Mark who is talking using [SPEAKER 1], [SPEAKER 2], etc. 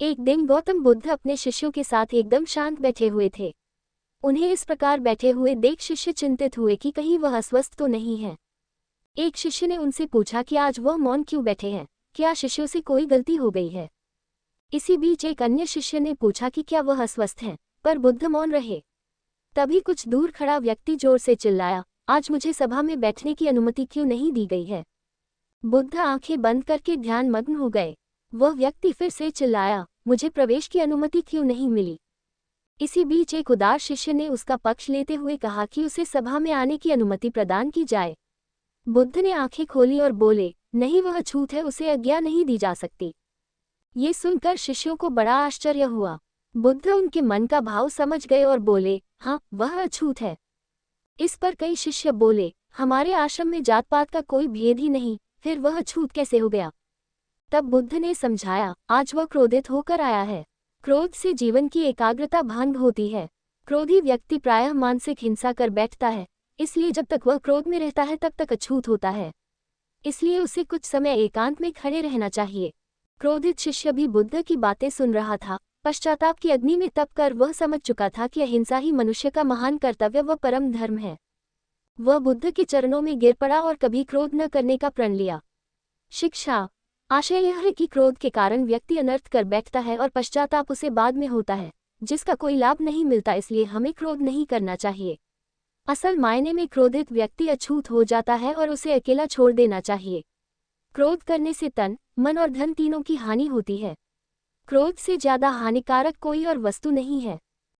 [SPEAKER 1] एक दिन गौतम बुद्ध अपने शिष्यों के साथ एकदम शांत बैठे हुए थे। उन्हें इस प्रकार बैठे हुए देख शिष्य चिंतित हुए कि कहीं वह अस्वस्थ तो नहीं है। एक शिष्य ने उनसे पूछा कि आज वह मौन क्यों बैठे हैं, क्या शिष्यों से कोई गलती हो गई है। इसी बीच एक अन्य शिष्य ने पूछा कि क्या वह अस्वस्थ हैं, पर बुद्ध मौन रहे। तभी कुछ दूर खड़ा व्यक्ति जोर से चिल्लाया, आज मुझे सभा में बैठने की अनुमति क्यों नहीं दी गई है। बुद्ध आंखें बंद करके ध्यानमग्न हो गए। वह व्यक्ति फिर से चिल्लाया, मुझे प्रवेश की अनुमति क्यों नहीं मिली। इसी बीच एक उदार शिष्य ने उसका पक्ष लेते हुए कहा कि उसे सभा में आने की अनुमति प्रदान की जाए। बुद्ध ने आंखें खोली और बोले, नहीं, वह छूत है, उसे आज्ञा नहीं दी जा सकती। ये सुनकर शिष्यों को बड़ा आश्चर्य हुआ। बुद्ध उनके मन का भाव समझ गए और बोले, हाँ, वह अछूत है। इस पर कई शिष्य बोले, हमारे आश्रम में जात पात का कोई भेद ही नहीं, फिर वह अछूत कैसे हो गया। तब बुद्ध ने समझाया, आज वह क्रोधित होकर आया है। क्रोध से जीवन की एकाग्रता भंग होती है। क्रोधी व्यक्ति प्रायः मानसिक हिंसा कर बैठता है, इसलिए जब तक वह क्रोध में रहता है तब तक अछूत होता है। इसलिए उसे कुछ समय एकांत में खड़े रहना चाहिए। क्रोधित शिष्य भी बुद्ध की बातें सुन रहा था। पश्चाताप की अग्नि में तप कर वह समझ चुका था कि अहिंसा ही मनुष्य का महान कर्तव्य व परम धर्म है। वह बुद्ध के चरणों में गिर पड़ा और कभी क्रोध न करने का प्रण लिया। शिक्षा। आशय यह है कि क्रोध के कारण व्यक्ति अनर्थ कर बैठता है और पश्चाताप उसे बाद में होता है, जिसका कोई लाभ नहीं मिलता। इसलिए हमें क्रोध नहीं करना चाहिए। असल मायने में क्रोधित व्यक्ति अछूत हो जाता है और उसे अकेला छोड़ देना चाहिए। क्रोध करने से तन, मन और धन तीनों की हानि होती है। क्रोध से ज्यादा हानिकारक कोई और वस्तु नहीं है।